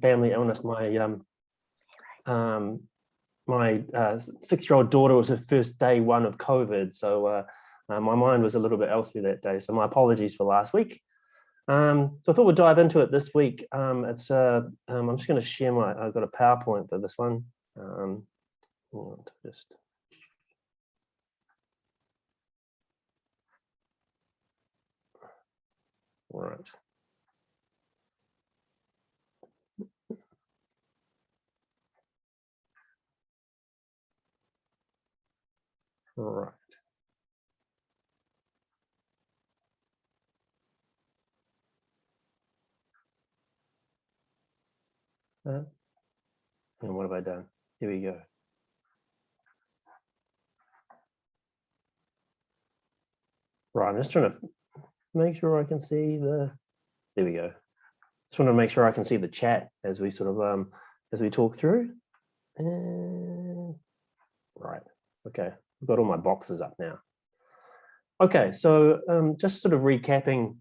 family illness. My 6-year-old daughter was her first day one of COVID, so my mind was a little bit elsewhere that day. So my apologies for last week. So I thought we'd dive into it this week. I'm just going to share I've got a PowerPoint for this one. All right. All right. And what have I done? Here we go. Right, I'm just trying to make sure I can see there we go. Just want to make sure I can see the chat as we sort of, as we talk through. And, right, okay, I've got all my boxes up now. Okay, so just sort of recapping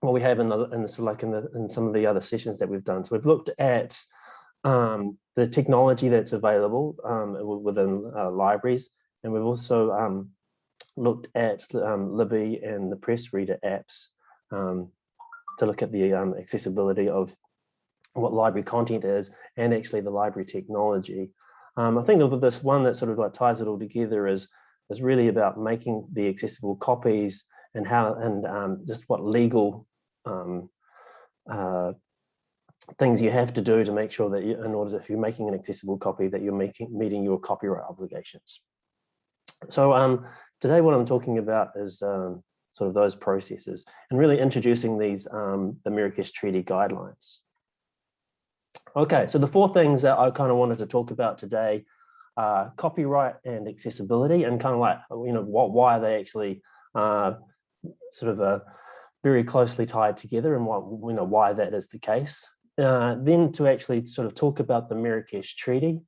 what we have in some of the other sessions that we've done. So we've looked at the technology that's available within libraries, and we've also looked at Libby and the press reader apps to look at the accessibility of what library content is and actually the library technology. I think of this one that sort of like ties it all together is really about making the accessible copies and how just what legal things you have to do to make sure that if you're making an accessible copy, that you're meeting your copyright obligations. So today what I'm talking about is sort of those processes and really introducing these the Marrakesh Treaty guidelines. Okay, so the 4 things that I kind of wanted to talk about today are copyright and accessibility, and kind of like, why are they actually sort of very closely tied together, and why that is the case. Then to actually sort of talk about the Marrakesh Treaty,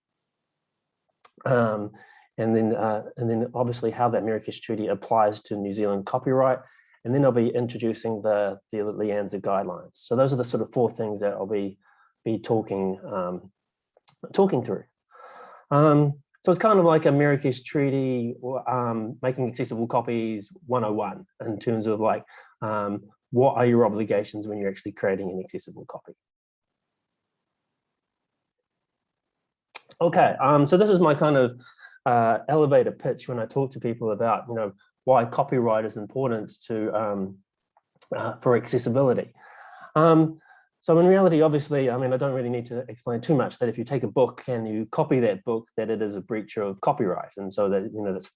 and then obviously how that Marrakesh Treaty applies to New Zealand copyright, and then I'll be introducing the LIANZA guidelines. So those are the sort of 4 things that I'll be talking through. So it's kind of like a Marrakesh Treaty, making accessible copies 101 in terms of like, what are your obligations when you're actually creating an accessible copy? Okay, so this is my kind of elevator pitch when I talk to people about, why copyright is important for accessibility. So in reality, obviously, I mean, I don't really need to explain too much that if you take a book and you copy that book, that it is a breach of copyright. And so that, that's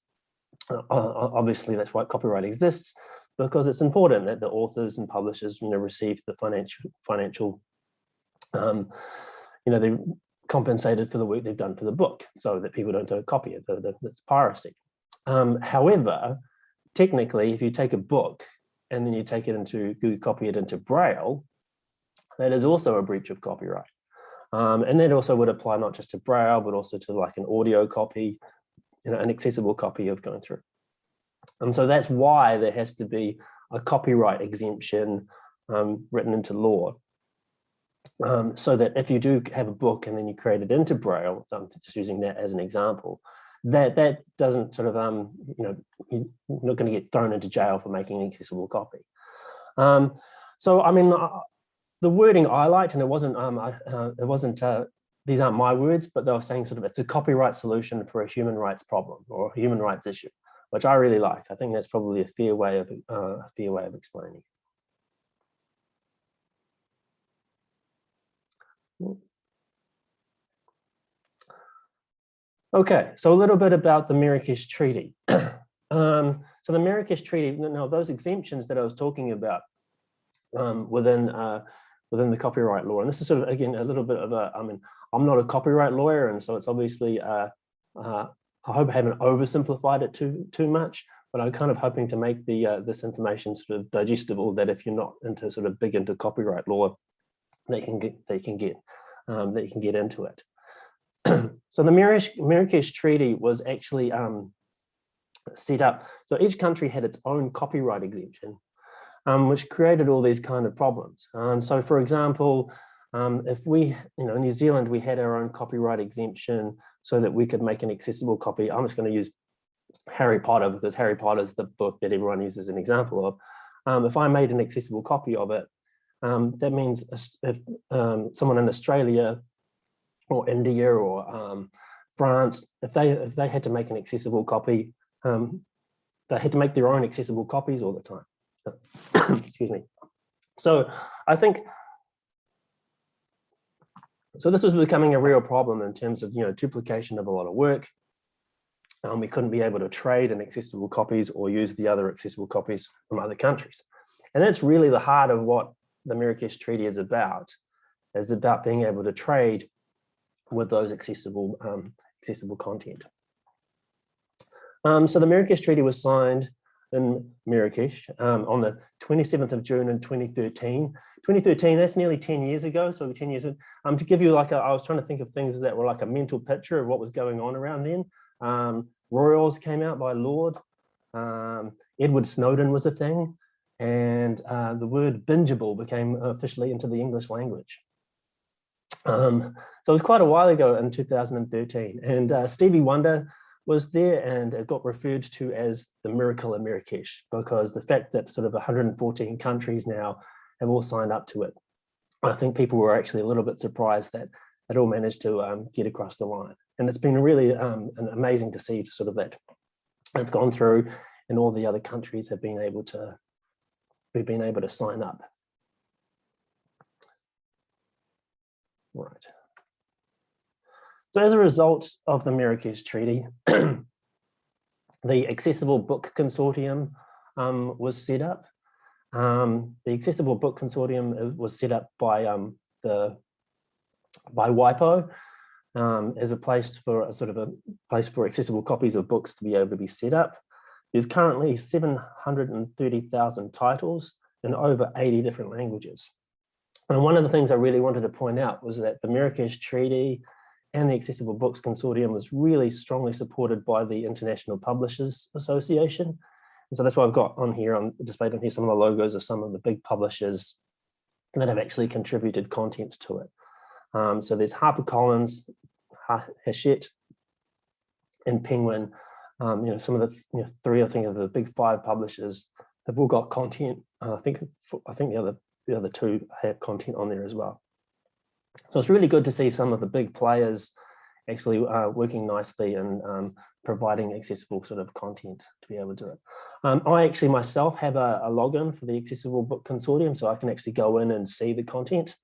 obviously that's why copyright exists, because it's important that the authors and publishers, receive the financial, they're compensated for the work they've done for the book, so that people don't copy it. That's piracy. However, technically, if you take a book and then you take it copy it into Braille, that is also a breach of copyright. And that also would apply not just to Braille, but also to like an audio copy, an accessible copy of going through. And so that's why there has to be a copyright exemption written into law. So that if you do have a book and then you create it into Braille, so I'm just using that as an example, that doesn't sort of, you're not going to get thrown into jail for making an accessible copy. So, I mean, the wording I liked, and it wasn't, these aren't my words, but they were saying sort of it's a copyright solution for a human rights problem or a human rights issue, which I really like. I think that's probably a fair way of explaining. Okay, so a little bit about the Marrakesh Treaty. So the Marrakesh Treaty, those exemptions that I was talking about within the copyright law, and this is sort of, again, a little bit of a, I mean, I'm not a copyright lawyer, and so it's obviously, I hope I haven't oversimplified it too much, but I'm kind of hoping to make this information sort of digestible, that if you're not big into copyright law, they can get into it. So the Marrakesh Treaty was actually set up, so each country had its own copyright exemption, which created all these kind of problems. So for example, If we, in New Zealand, we had our own copyright exemption so that we could make an accessible copy. I'm just going to use Harry Potter because Harry Potter is the book that everyone uses as an example of. If I made an accessible copy of it, that means if someone in Australia or India or France, if they had to make an accessible copy, they had to make their own accessible copies all the time. Excuse me. So I think, so this was becoming a real problem in terms of duplication of a lot of work. We couldn't be able to trade in accessible copies or use the other accessible copies from other countries. And that's really the heart of what the Marrakesh Treaty is about being able to trade with those accessible content. So the Marrakesh Treaty was signed in Marrakesh on the 27th of June in 2013. 2013, that's nearly 10 years ago. So 10 years, to give you I was trying to think of things that were like a mental picture of what was going on around then. Royals came out by Lord. Edward Snowden was a thing. And the word bingeable became officially into the English language. So it was quite a while ago in 2013. And Stevie Wonder was there, and it got referred to as the Miracle of Marrakesh because the fact that sort of 114 countries now have all signed up to it. I think people were actually a little bit surprised that it all managed to get across the line. And it's been really amazing to see sort of that it's gone through and all the other countries have been able to, we've been able to sign up. Right. So as a result of the Marrakesh Treaty, the Accessible Book Consortium was set up. The Accessible Book Consortium was set up by WIPO as a place for accessible copies of books to be able to be set up. There's currently 730,000 titles in over 80 different languages. And one of the things I really wanted to point out was that the Marrakesh Treaty and the Accessible Books Consortium was really strongly supported by the International Publishers Association. And so that's why I've got on here, displayed on here, some of the logos of some of the big publishers that have actually contributed content to it. So there's HarperCollins, Hachette, and Penguin. Some of the three, I think, of the big five publishers have all got content. I think the other two have content on there as well. So it's really good to see some of the big players actually working nicely and providing accessible sort of content to be able to do it. I actually myself have a login for the Accessible Book Consortium, so I can actually go in and see the content.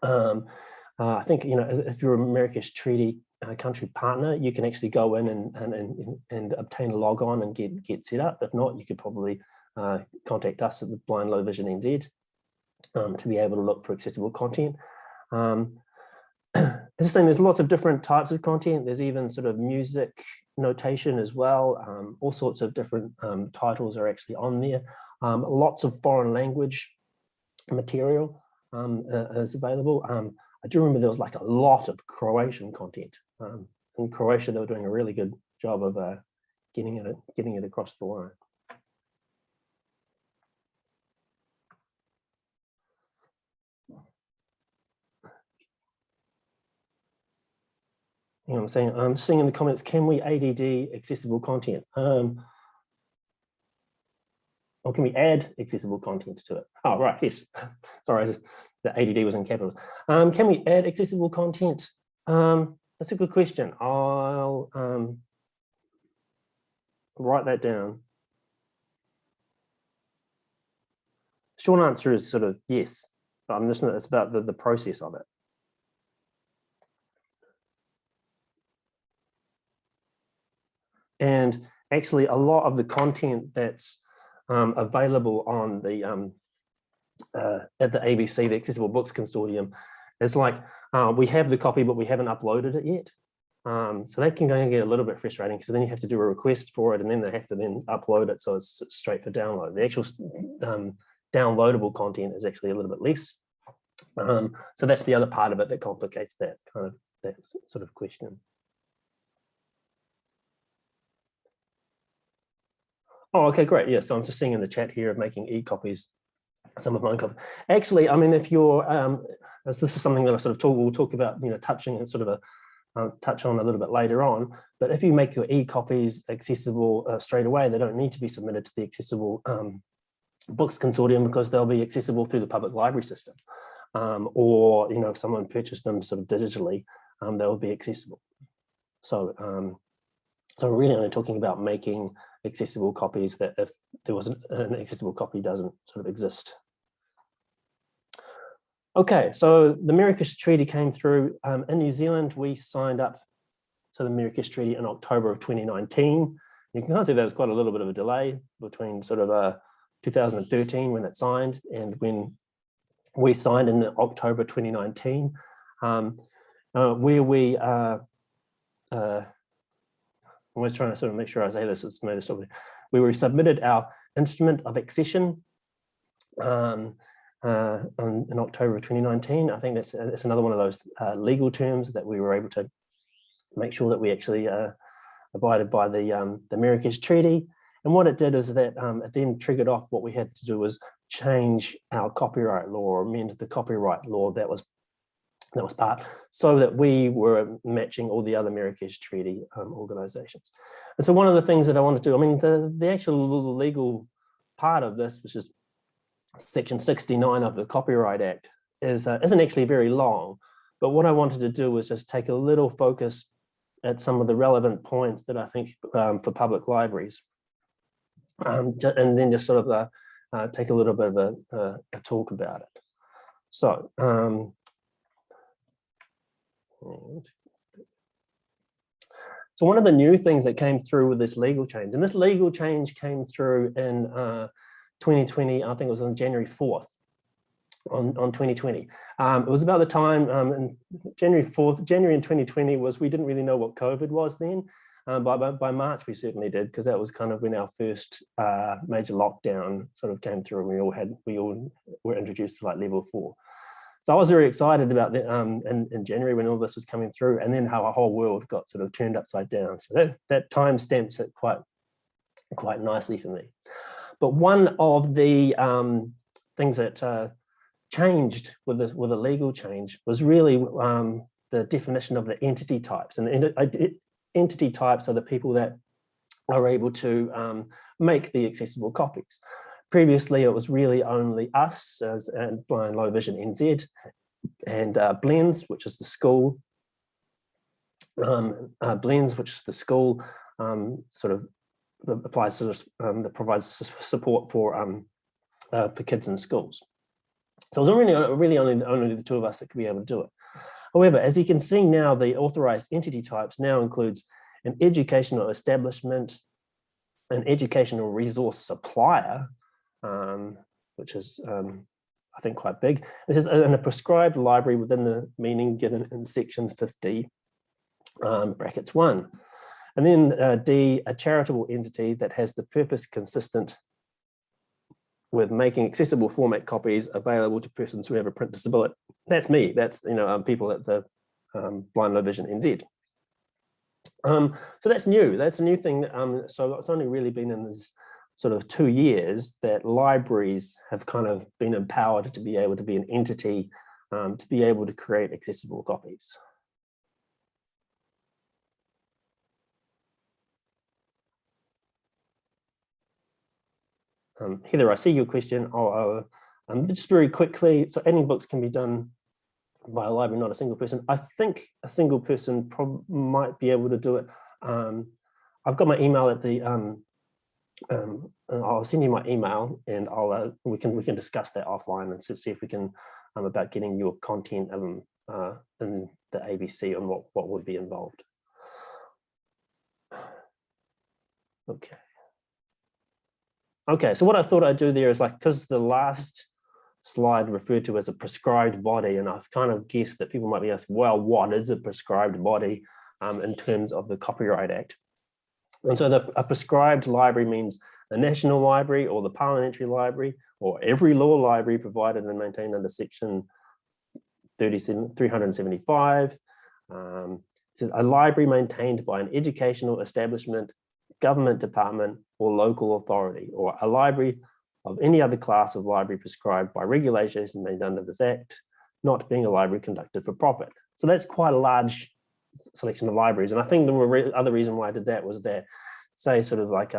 I think, if you're a Marrakesh Treaty country partner, you can actually go in and obtain a log on and get set up. If not, you could probably contact us at the Blind Low Vision NZ to be able to look for accessible content. As I was saying, there's lots of different types of content. There's even sort of music notation as well. All sorts of different titles are actually on there. Lots of foreign language material is available. I do remember there was like a lot of Croatian content. In Croatia, they were doing a really good job of getting it across the line. I'm seeing in the comments, can we ADD accessible content? Or can we add accessible content to it? Oh, right, yes. Sorry, the ADD was in capitals. Can we add accessible content? That's a good question. I'll write that down. Short answer is sort of yes. It's about the process of it. And actually, a lot of the content that's available on the at the ABC, the Accessible Books Consortium, is like we have the copy, but we haven't uploaded it yet. So that can go and get a little bit frustrating. So then you have to do a request for it, and then they have to then upload it, so it's straight for download. The actual downloadable content is actually a little bit less. So that's the other part of it that complicates that sort of question. Oh, okay, great. Yeah, so I'm just seeing in the chat here of making e-copies some of my own copy. Actually, I mean, if you're, as this is something that I sort of we'll talk about, touching and sort of touch on a little bit later on, but if you make your e-copies accessible straight away, they don't need to be submitted to the Accessible Books Consortium, because they'll be accessible through the public library system. Or, if someone purchased them sort of digitally, they'll be accessible. So, so we're really only talking about making accessible copies that if there was an accessible copy doesn't sort of exist. Okay, so the Marrakesh Treaty came through. In New Zealand, we signed up to the Marrakesh Treaty in October of 2019. You can kind of see there was quite a little bit of a delay between sort of 2013 when it signed and when we signed in October 2019, where we I was trying to sort of make sure I say this, it's noticed over, where we submitted our instrument of accession in October of 2019. I think that's another one of those legal terms that we were able to make sure that we actually abided by the Marrakesh Treaty. And what it did is that it then triggered off what we had to do was change our copyright law, or amend the copyright law that was part, so that we were matching all the other Marrakesh Treaty organizations. And so one of the things that I want to do, I mean, the actual legal part of this, which is Section 69 of the Copyright Act, isn't actually very long. But what I wanted to do was just take a little focus at some of the relevant points that I think for public libraries, and then just sort of take a little bit of a talk about it. So, so one of the new things that came through with this legal change, and this legal change came through in 2020, I think it was on January 4th, on 2020. It was about the time in January 4th, January in 2020 was, we didn't really know what COVID was then. By March, we certainly did, because that was kind of when our first major lockdown sort of came through, and we all were introduced to like level 4. So I was very excited about that in January when all this was coming through, and then how our whole world got sort of turned upside down. So that time stamps it quite nicely for me. But one of the things that changed with a legal change was really the definition of the entity types. And entity types are the people that are able to make the accessible copies. Previously, it was really only us and Blind Low Vision NZ and Blends, which is the school. Blends, which is the school, sort of applies to that provides support for kids in schools. So it was really only the two of us that could be able to do it. However, as you can see now, the authorized entity types now includes an educational establishment, an educational resource supplier, which is, I think, quite big. It is in a prescribed library within the meaning given in section 50, brackets 1. And then D, a charitable entity that has the purpose consistent with making accessible format copies available to persons who have a print disability. That's me, that's people at the Blind Low Vision NZ. So that's new, that's a new thing. So it's only really been in this sort of 2 years that libraries have kind of been empowered to be able to be an entity, to be able to create accessible copies. Heather, I see your question. Just very quickly, so adding books can be done by a library, not a single person. I think a single person might be able to do it. I've got my email at the, I'll send you my email, and we can discuss that offline and see if we can about getting your content in the ABC and what would be involved. Okay. Okay, so what I thought I'd do there is, like, because the last slide referred to as a prescribed body, and I've kind of guessed that people might be asking, well, what is a prescribed body in terms of the Copyright Act? And so a prescribed library means the National Library or the Parliamentary Library or every law library provided and maintained under section 375. It says a library maintained by an educational establishment, government department or local authority, or a library of any other class of library prescribed by regulations made under this Act, not being a library conducted for profit. So that's quite a large selection of libraries. And I think the other reason why I did that was that, say, sort of like,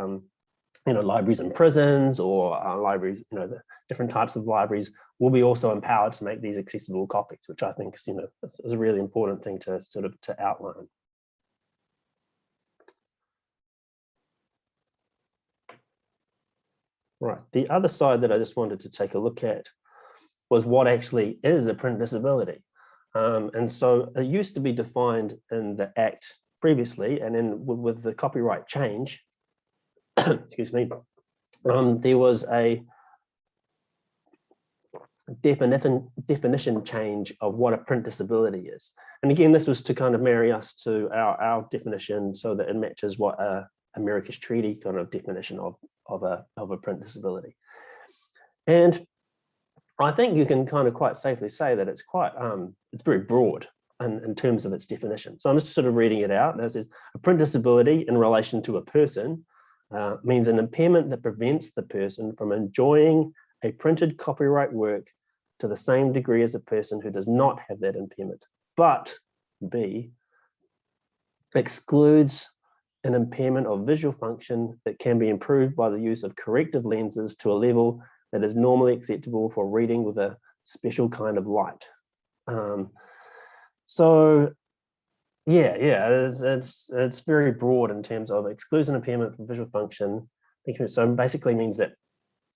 libraries in prisons or libraries, the different types of libraries will be also empowered to make these accessible copies, which I think is a really important thing to to outline. Right, the other side that I just wanted to take a look at was what actually is a print disability. And so it used to be defined in the Act previously, and then with the copyright change, excuse me, there was a definition change of what a print disability is. And again, this was to kind of marry us to our definition so that it matches what a Marrakesh Treaty kind of definition of a print disability. And I think you can kind of quite safely say that it's quite, it's very broad in terms of its definition. So I'm just sort of reading it out. It says, a print disability in relation to a person means an impairment that prevents the person from enjoying a printed copyright work to the same degree as a person who does not have that impairment, but B, excludes an impairment of visual function that can be improved by the use of corrective lenses to a level that is normally acceptable for reading with a special kind of light. So yeah, it's very broad in terms of excludes an impairment from visual function. So basically means that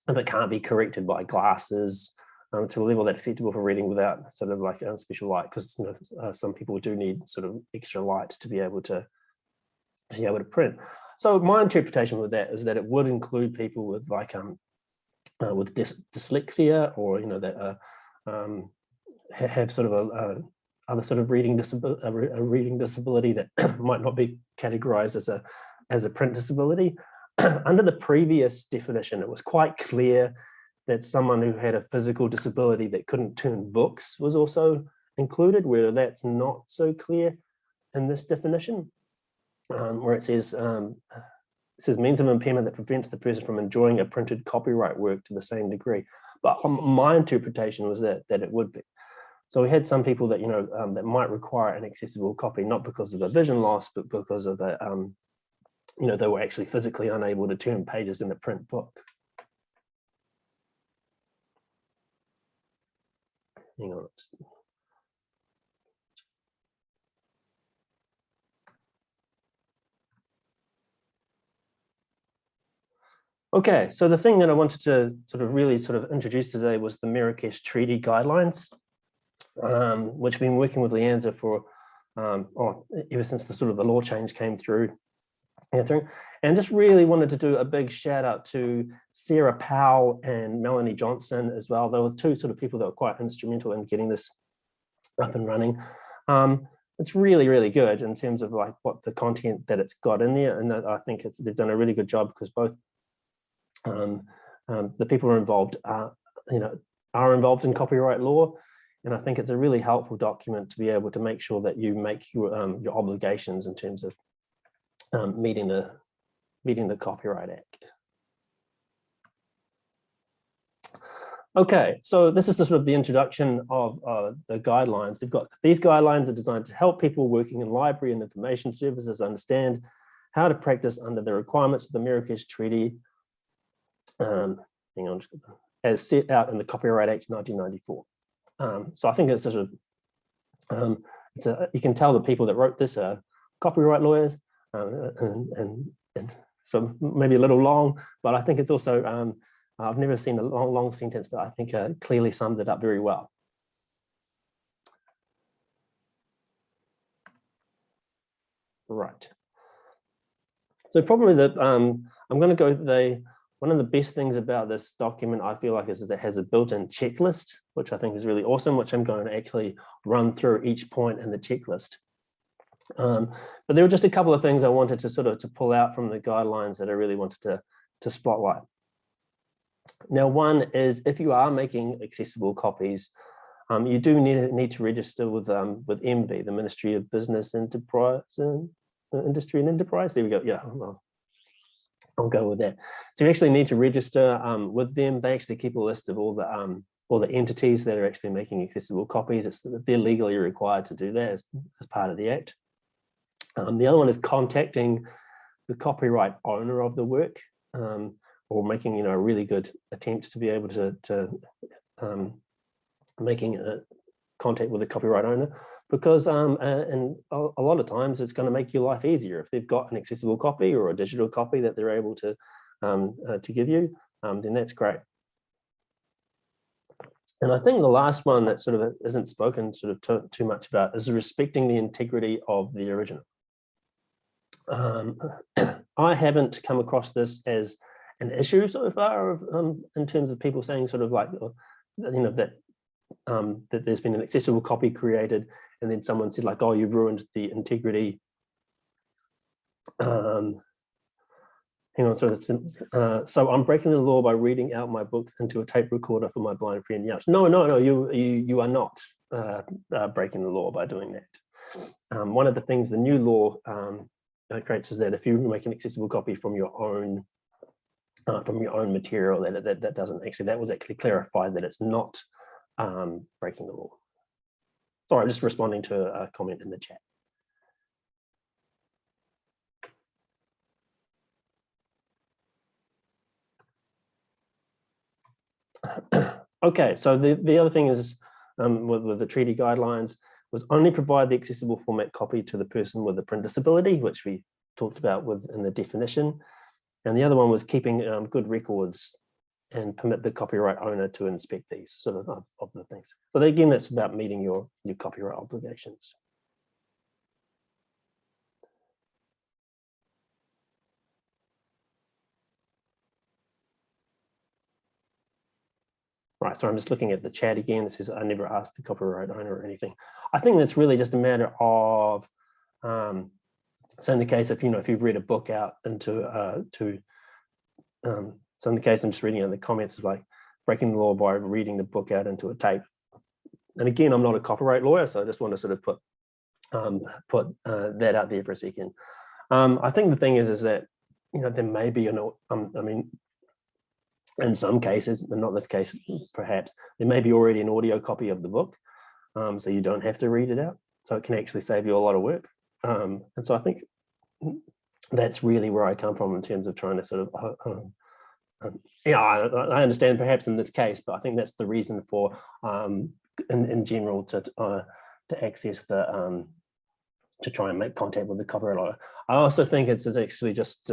if it can't be corrected by glasses to a level that's acceptable for reading without sort of like a special light, because some people do need sort of extra light to be able to print. So my interpretation with that is that it would include people with like with dyslexia, or that have sort of a other sort of reading disability that might not be categorized as a print disability. Under the previous definition, it was quite clear that someone who had a physical disability that couldn't turn books was also included, where that's not so clear in this definition, where it says means of impairment that prevents the person from enjoying a printed copyright work to the same degree. But my interpretation was that it would be. So we had some people that that might require an accessible copy, not because of a vision loss, but because of a they were actually physically unable to turn pages in a print book. Hang on. Okay, so the thing that I wanted to really introduce today was the Marrakesh Treaty Guidelines, which I've been working with LIANZA for ever since the law change came through. And just really wanted to do a big shout out to Sarah Powell and Melanie Johnson as well. There were two people that were quite instrumental in getting this up and running. It's really, really good in terms of like what the content that it's got in there. And I think they've done a really good job, because both the people who are involved are involved in copyright law. And I think it's a really helpful document to be able to make sure that you make your obligations in terms of meeting the Copyright Act. Okay, so this is the introduction of the guidelines. These guidelines are designed to help people working in library and information services understand how to practice under the requirements of the Marrakesh Treaty, as set out in the Copyright Act 1994. So I think it's you can tell the people that wrote this are copyright lawyers, and so maybe a little long, but I think it's also, I've never seen a long sentence that I think clearly sums it up very well. Right. So probably I'm going to go one of the best things about this document, I feel like, is that it has a built-in checklist, which I think is really awesome, which I'm going to actually run through each point in the checklist. But there were just a couple of things I wanted to pull out from the guidelines that I really wanted to spotlight. Now, one is, if you are making accessible copies, you do need to register with MB, the Ministry of Business, Enterprise, Industry and Enterprise. There we go. Yeah. I'll go with that. So you actually need to register with them. They actually keep a list of all the entities that are actually making accessible copies. They're legally required to do that as part of the Act. The other one is contacting the copyright owner of the work, or making a really good attempt to be able to making a contact with the copyright owner, because and a lot of times it's going to make your life easier if they've got an accessible copy or a digital copy that they're able to give you, then that's great. And I think the last one that sort of isn't spoken sort of too much about is respecting the integrity of the original. I haven't come across this as an issue so far of, in terms of people saying sort of like, that there's been an accessible copy created and then someone said like, oh, you've ruined the integrity. Hang on, so I'm breaking the law by reading out my books into a tape recorder for my blind friend. Yes, no, you are not breaking the law by doing that. One of the things the new law creates is that if you make an accessible copy from your own material, that was actually clarified that it's not breaking the law. Sorry, I'm just responding to a comment in the chat. Okay, so the other thing is with the treaty guidelines was only provide the accessible format copy to the person with a print disability, which we talked about in the definition. And the other one was keeping good records and permit the copyright owner to inspect these sort of the things. So again, that's about meeting your copyright obligations. Right, so I'm just looking at the chat again. It says, I never asked the copyright owner or anything. I think that's really just a matter of, so in the case of, if you've read a book out into, so in the case I'm just reading in the comments of like breaking the law by reading the book out into a tape. And again, I'm not a copyright lawyer, so I just want to sort of put that out there for a second. I think the thing is that, there may be, I mean, in some cases, but not this case, perhaps, there may be already an audio copy of the book, so you don't have to read it out. So it can actually save you a lot of work. And so I think that's really where I come from in terms of trying to sort of, I understand perhaps in this case, but I think that's the reason for, in general, to access the, to try and make contact with the copyright owner. I also think it's actually just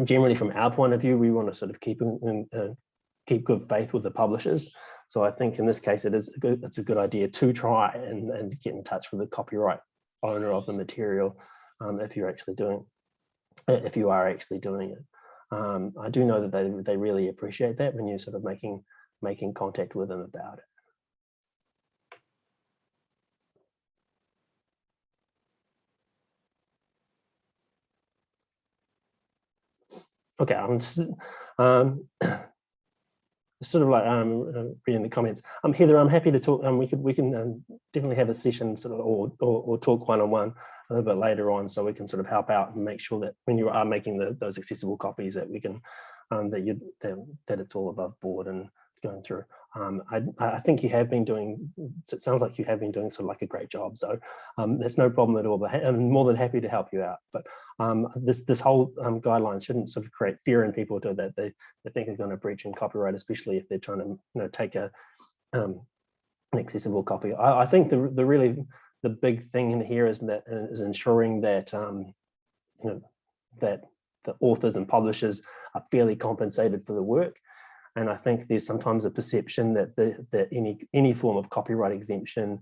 generally from our point of view, we want to sort of keep good faith with the publishers. So I think in this case, it's a good idea to try and get in touch with the copyright owner of the material if you are actually doing it. I do know that they really appreciate that when you're sort of making contact with them about it. Okay, I'm sort of like reading the comments. Heather, I'm happy to talk. We can definitely have a session sort of or talk one-on-one a little bit later on, so we can sort of help out and make sure that when you are making those accessible copies, that we can that it's all above board and going through. I think you have been doing. It sounds like you have been doing sort of like a great job. So there's no problem at all. But I'm more than happy to help you out. But this whole guideline shouldn't sort of create fear in people that they think are going to breach in copyright, especially if they're trying to take an accessible copy. I think the big thing in here is ensuring that that the authors and publishers are fairly compensated for the work. And I think there's sometimes a perception that any form of copyright exemption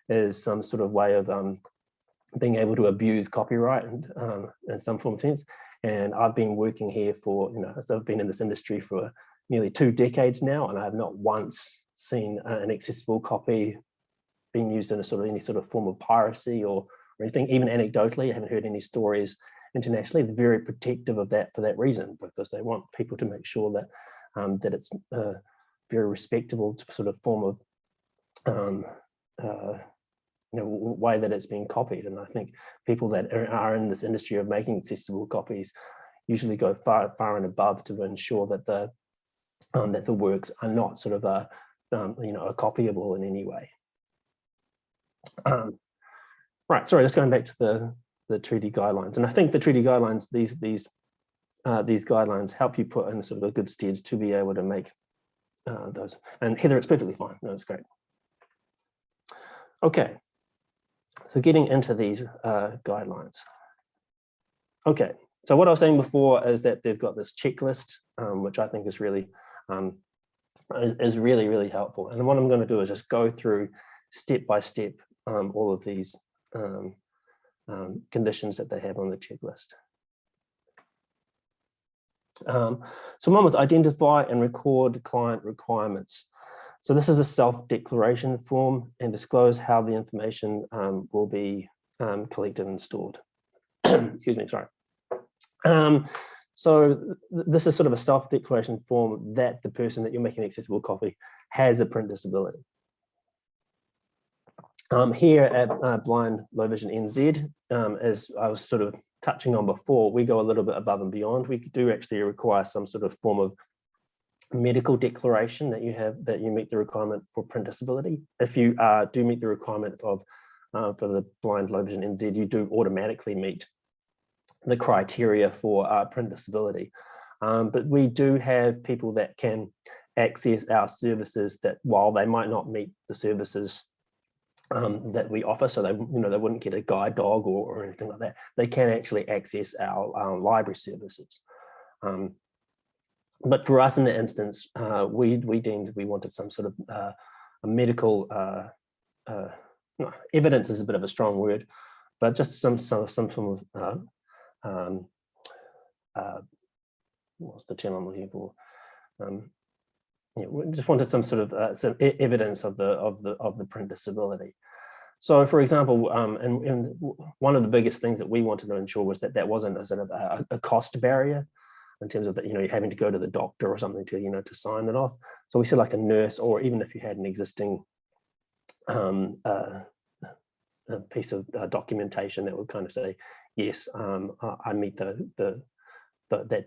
is some sort of way of being able to abuse copyright in some form of sense. And I've been working here for, so I've been in this industry for nearly 2 decades now, and I have not once seen an accessible copy being used in any sort of form of piracy or anything. Even anecdotally, I haven't heard any stories internationally. They're very protective of that for that reason, because they want people to make sure that that it's a very respectable sort of form of way that it's being copied. And I think people that are in this industry of making accessible copies usually go far and above to ensure that the works are not sort of are copyable in any way. Right, sorry, just going back to the treaty guidelines, and I think the treaty guidelines, these guidelines help you put in sort of a good stead to be able to make those. And Heather, it's perfectly fine. No, it's great. Okay, so getting into these guidelines. Okay, so what I was saying before is that they've got this checklist, which I think is really really helpful. And what I'm going to do is just go through step by step all of these conditions that they have on the checklist. So one was identify and record client requirements. So this is a self-declaration form and disclose how the information will be collected and stored. Excuse me, sorry. So this is sort of a self-declaration form that the person that you're making an accessible copy has a print disability. Here at Blind Low Vision NZ, as I was sort of touching on before, we go a little bit above and beyond. We do actually require some sort of form of medical declaration that you meet the requirement for print disability. If you do meet the requirement of for the Blind Low Vision NZ, you do automatically meet the criteria for print disability. But we do have people that can access our services that, while they might not meet the services that we offer, so they wouldn't get a guide dog or anything like that, they can actually access our library services. But for us in the instance, we deemed we wanted some sort of a medical evidence is a bit of a strong word, but just some form of what's the term I'm looking for? We just wanted some sort of some evidence of the print disability. So, for example, and one of the biggest things that we wanted to ensure was that wasn't a cost barrier in terms of that, you're having to go to the doctor or something to to sign it off. So we said like a nurse, or even if you had an existing a piece of documentation that would kind of say, yes, I meet that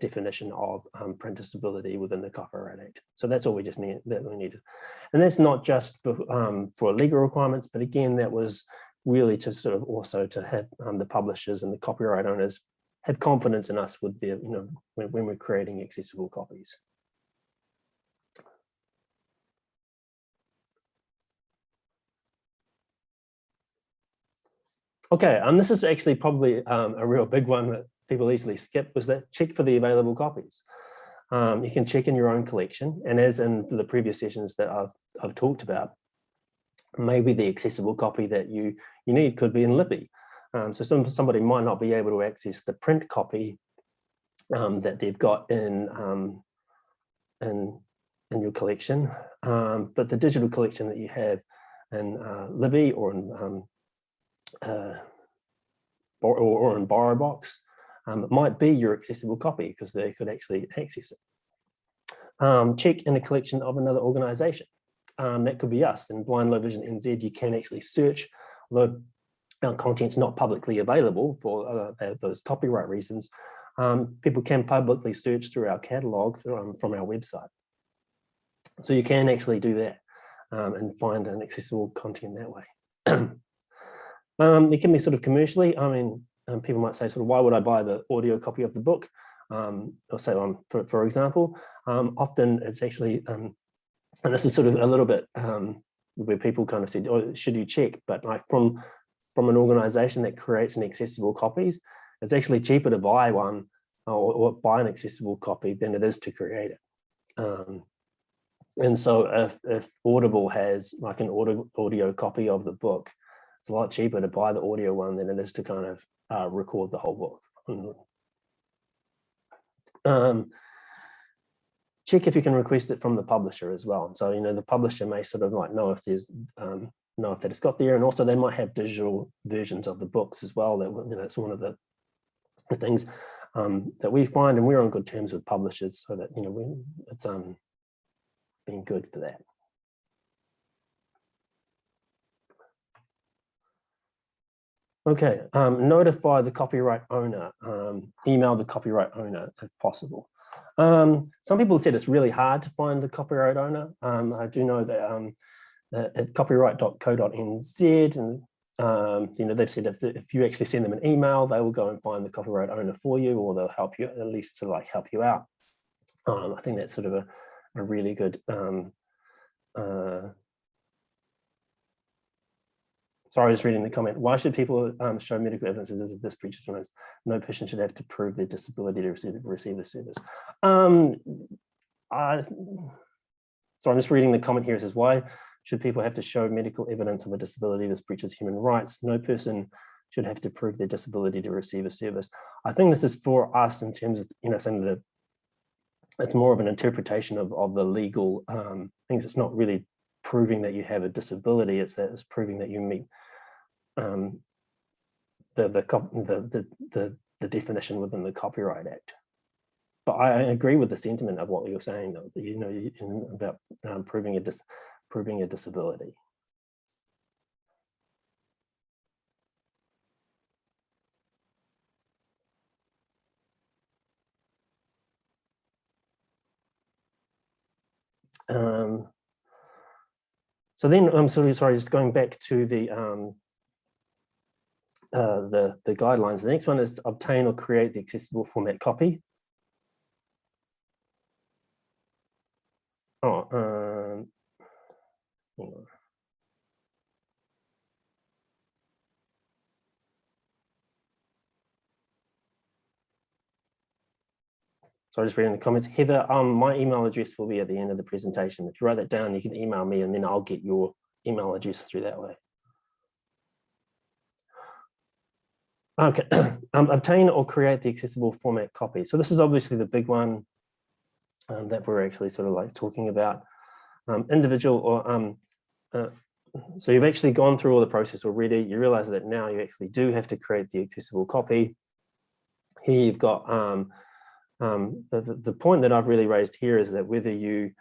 definition of print disability within the Copyright Act. So that's all we just needed. And that's not just for legal requirements, but again, that was really to sort of also to have the publishers and the copyright owners have confidence in us with their, when we're creating accessible copies. Okay, this is actually probably a real big one that people easily skip, was that check for the available copies. You can check in your own collection, and as in the previous sessions that I've talked about, maybe the accessible copy that you need could be in Libby. So somebody might not be able to access the print copy that they've got in your collection, but the digital collection that you have in Libby or in BorrowBox might be your accessible copy, because they could actually access it. Check in a collection of another organisation. That could be us. In Blind Low Vision NZ, you can actually search, although our content's not publicly available for those copyright reasons. People can publicly search through our catalogue from our website. So you can actually do that and find an accessible content that way. It can be sort of commercially. I mean, people might say, sort of, why would I buy the audio copy of the book? Or say, for example, often it's actually, and this is sort of a little bit where people kind of said, oh, should you check? But like from an organisation that creates an accessible copies, it's actually cheaper to buy one or buy an accessible copy than it is to create it. And so if Audible has like an audio copy of the book, it's a lot cheaper to buy the audio one than it is to kind of record the whole book. Check if you can request it from the publisher as well. And so, the publisher may sort of like know if there's know if that it's got there, and also they might have digital versions of the books as well. That it's one of the things that we find, and we're on good terms with publishers, so that it's been good for that. Okay, notify the copyright owner, email the copyright owner if possible. Some people said it's really hard to find the copyright owner. I do know that at copyright.co.nz, and they've said if you actually send them an email, they will go and find the copyright owner for you, or they'll help you, at least sort of like help you out. I think that's sort of a really good sorry, I was reading the comment. Why should people show medical evidence of this breach of rights? No person should have to prove their disability to receive the service. Sorry, I'm just reading the comment here. It says, why should people have to show medical evidence of a disability that breaches human rights? No person should have to prove their disability to receive a service. I think this is for us in terms of, saying that it's more of an interpretation of the legal things. It's not really proving that you have a disability, it's proving that you meet the definition within the Copyright Act. But I agree with the sentiment of what you're saying, though, about proving a disability. So then I'm sorry, just going back to the guidelines. The next one is to obtain or create the accessible format copy. Oh, hang on. So I'm just reading the comments. Heather, my email address will be at the end of the presentation. If you write that down, you can email me and then I'll get your email address through that way. Okay, obtain or create the accessible format copy. So this is obviously the big one that we're actually sort of like talking about. Individual or so you've actually gone through all the process already. You realize that now you actually do have to create the accessible copy. Here you've got the point that I've really raised here is that whether you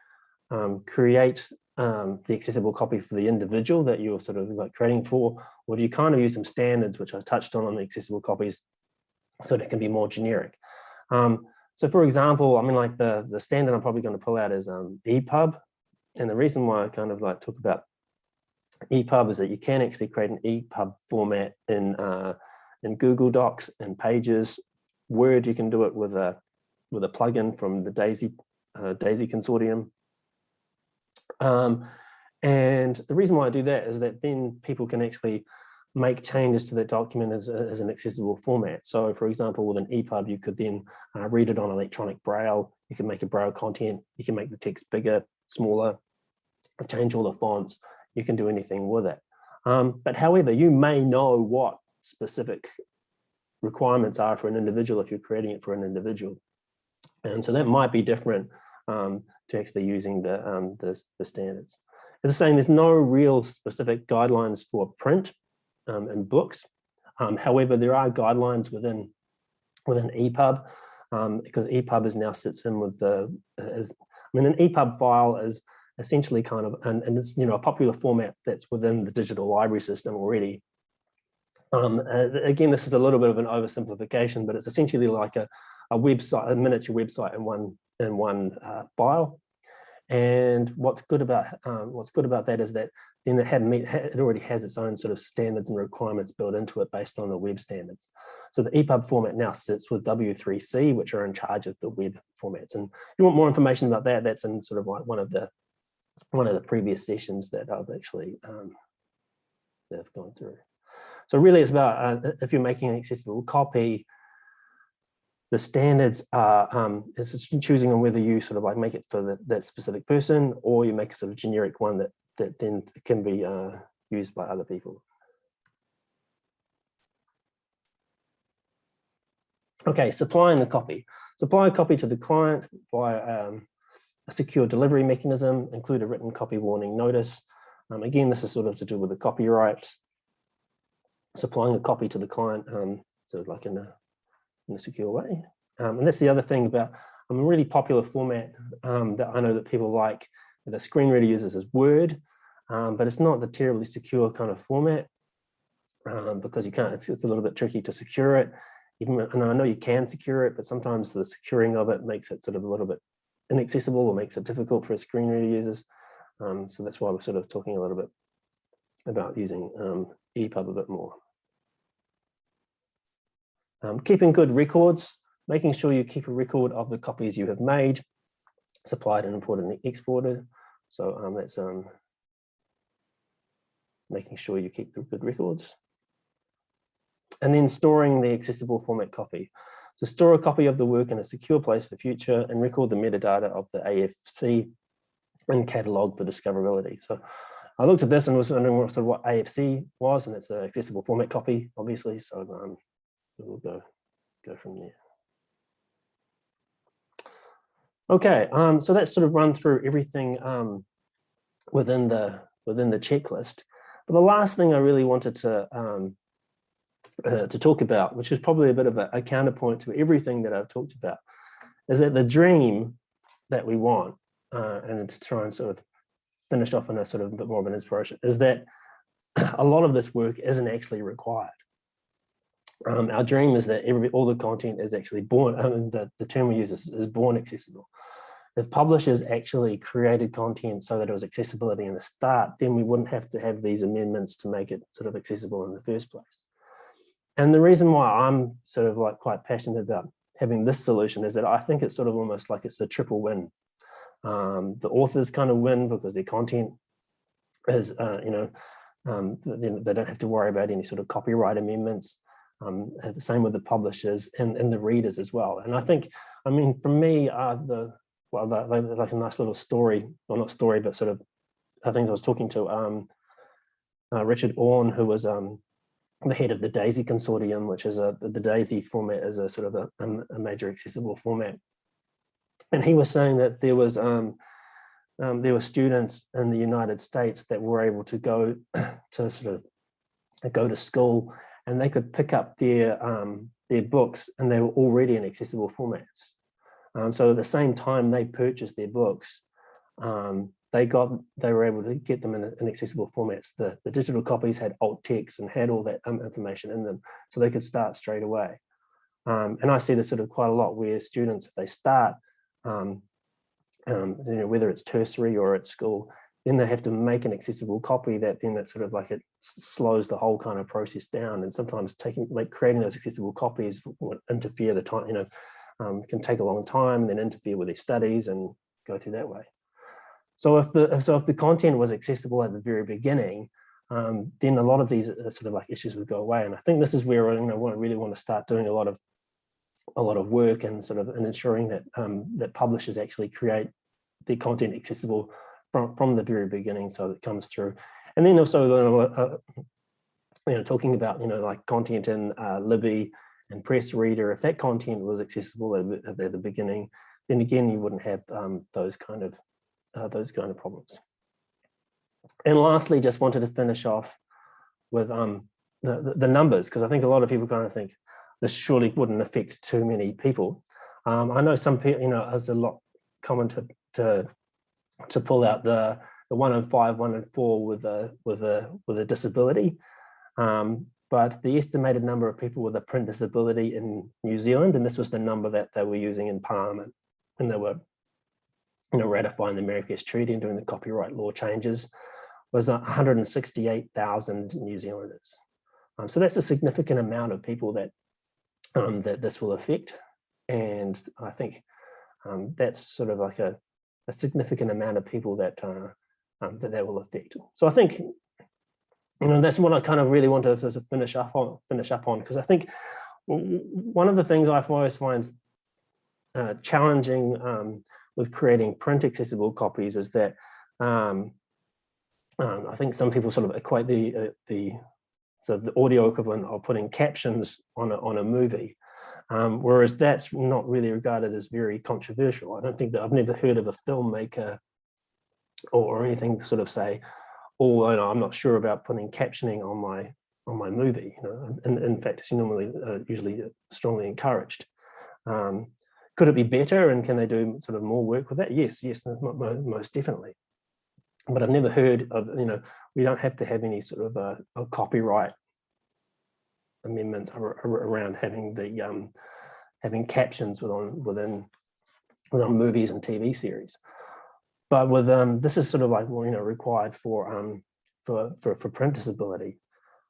create the accessible copy for the individual that you're sort of like creating for, or do you kind of use some standards, which I touched on the accessible copies, so that it can be more generic. So for example, I mean, like the standard I'm probably going to pull out is EPUB. And the reason why I kind of like talk about EPUB is that you can actually create an EPUB format in Google Docs and Pages. Word, you can do it with a plugin from the Daisy consortium. And the reason why I do that is that then people can actually make changes to that document as an accessible format. So for example, with an EPUB, you could then read it on electronic braille. You can make a braille content. You can make the text bigger, smaller, change all the fonts. You can do anything with it. But however, you may know what specific requirements are for an individual if you're creating it for an individual. And so that might be different to actually using the standards. As I was saying, there's no real specific guidelines for print in books. However, there are guidelines within EPUB because EPUB is now sits in with an EPUB file is essentially kind of, and it's a popular format that's within the digital library system already. Again, this is a little bit of an oversimplification, but it's essentially like a website, a miniature website in one file. And what's good about that is that then it already has its own sort of standards and requirements built into it based on the web standards. So the EPUB format now sits with W3C, which are in charge of the web formats. And if you want more information about that, that's in sort of like one of the previous sessions that I've actually gone through. So really it's about if you're making an accessible copy, the standards are it's choosing on whether you sort of like make it for that specific person, or you make a sort of generic one that then can be used by other people. Okay, supplying the copy. Supply a copy to the client via a secure delivery mechanism, include a written copy warning notice. Again, this is sort of to do with the copyright. Supplying a copy to the client, sort of like in a secure way. And that's the other thing about a really popular format that I know that people like, that a screen reader uses is Word, but it's not the terribly secure kind of format. because you can't, it's a little bit tricky to secure it. Even, and I know you can secure it, but sometimes the securing of it makes it sort of a little bit inaccessible or makes it difficult for screen reader users. So that's why we're sort of talking a little bit about using EPUB a bit more. Keeping good records, making sure you keep a record of the copies you have made, supplied and imported and exported. So that's making sure you keep the good records. And then storing the accessible format copy. So store a copy of the work in a secure place for future and record the metadata of the AFC and catalog for discoverability. So I looked at this and was wondering sort of what AFC was, and it's an accessible format copy, obviously. So we'll go from there. Okay, so that's sort of run through everything within the checklist. But the last thing I really wanted to talk about, which is probably a bit of a counterpoint to everything that I've talked about, is that the dream that we want, and to try and sort of finish off on a sort of bit more of an inspiration, is that a lot of this work isn't actually required. Our dream is that all the content is actually born, the term we use is born accessible. If publishers actually created content so that it was accessibility in the start, then we wouldn't have to have these amendments to make it sort of accessible in the first place. And the reason why I'm sort of like quite passionate about having this solution is that I think it's sort of almost like it's a triple win. The authors kind of win because their content is, they don't have to worry about any sort of copyright amendments. The same with the publishers and the readers as well. And I think, I mean, for me, like a nice little story, well, not story, but sort of, I think I was talking to Richard Orn, who was the head of the DAISY consortium, which is the DAISY format is a sort of a major accessible format. And he was saying that there were students in the United States that were able to go to school, and they could pick up their books, and they were already in accessible formats. So at the same time they purchased their books, they were able to get them in accessible formats. The digital copies had alt text and had all that information in them, so they could start straight away. And I see this sort of quite a lot where students, if they start, whether it's tertiary or at school, then they have to make an accessible copy that sort of like it slows the whole kind of process down. And sometimes creating those accessible copies would interfere the time, can take a long time and then interfere with their studies and go through that way. So if the content was accessible at the very beginning, then a lot of these sort of like issues would go away. And I think this is where I really want to start doing a lot of work and sort of ensuring that that publishers actually create their content accessible from the very beginning, so it comes through. And then also talking about like content in Libby and Press Reader, if that content was accessible at the beginning, then again you wouldn't have those kind of problems. And lastly, just wanted to finish off with the numbers, because I think a lot of people kind of think this surely wouldn't affect too many people. I know some people, it's a lot common to pull out the 1 in 5, 1 in 4 with a disability. But the estimated number of people with a print disability in New Zealand, and this was the number that they were using in Parliament, and they were ratifying the Marrakesh Treaty and doing the copyright law changes, was 168,000 New Zealanders. So that's a significant amount of people that this will affect, and I think that's sort of like a significant amount of people that will affect. So I think that's what I kind of really want to sort of finish up on, because I think one of the things I always find challenging with creating print accessible copies is that I think some people sort of equate the audio equivalent of putting captions on a movie, whereas that's not really regarded as very controversial. I don't think that I've never heard of a filmmaker or anything sort of say, "Oh, I'm not sure about putting captioning on my movie." And in fact, it's normally usually strongly encouraged. Could it be better, and can they do sort of more work with that? Yes, most definitely. But I've never heard of, we don't have to have any sort of a copyright amendments around having the having captions within movies and TV series. But with this is sort of like, well, required for print disability,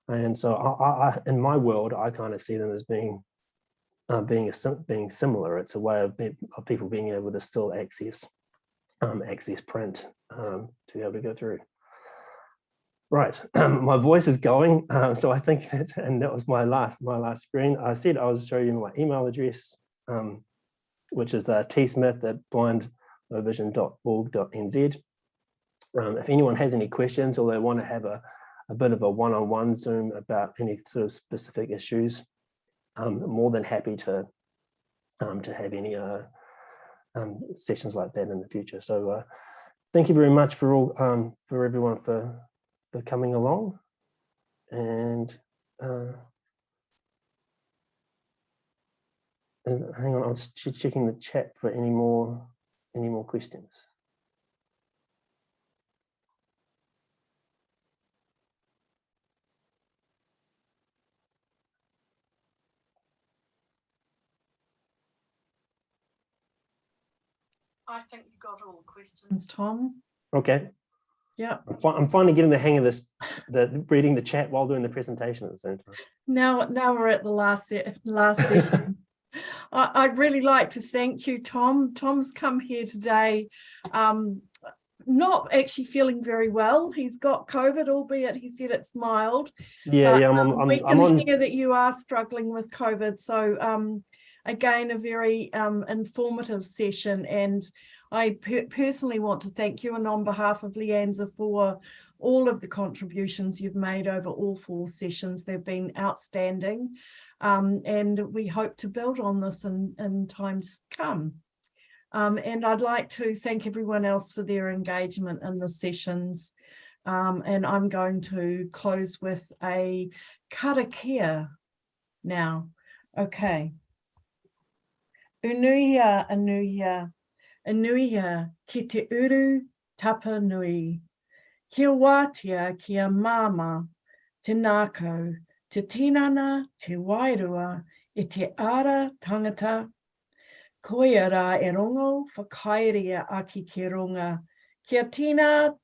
and so I in my world I kind of see them as being similar. It's a way of people being able to still access print to be able to go through. Right, my voice is going, so I think and that was my last screen. I said I was showing you my email address, which is tsmith@blindlovision.org.nz. If anyone has any questions or they want to have a bit of a one-on-one Zoom about any sort of specific issues, I'm more than happy to have any sessions like that in the future. So thank you very much for everyone for coming along, and hang on, I'm just checking the chat for any more questions. I think you got all the questions, Tom. Okay. Yeah. I'm finally getting the hang of this, reading the chat while doing the presentation at the same time. Now we're at the last section. I'd really like to thank you, Tom. Tom's come here today, not actually feeling very well. He's got COVID, albeit he said it's mild. Yeah, but, yeah. we can hear that you are struggling with COVID. So again, a very informative session, and I personally want to thank you, and on behalf of LIANZA, for all of the contributions you've made over all 4 sessions. They've been outstanding, and we hope to build on this in times to come. And I'd like to thank everyone else for their engagement in the sessions. And I'm going to close with a karakia now. Okay. Unuia, anuia. Anuia ki te uru tapa nui, kia wātia kia māma, te nākau, te tinana, te wairua, e te ara tangata, koia rā e rongo whakairia aki ke ronga, kia tina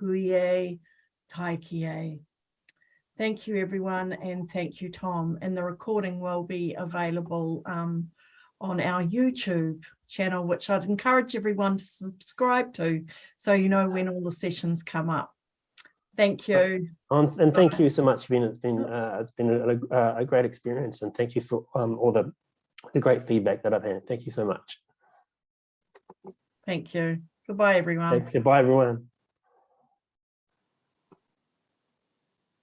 huie, tai kie. Thank you, everyone, and thank you, Tom. And the recording will be available on our YouTube channel, which I'd encourage everyone to subscribe to, so you know when all the sessions come up. Thank you. And thank you so much. It's been a great experience, and thank you for all the great feedback that I've had. Thank you so much. Thank you. Goodbye, everyone. Goodbye, everyone.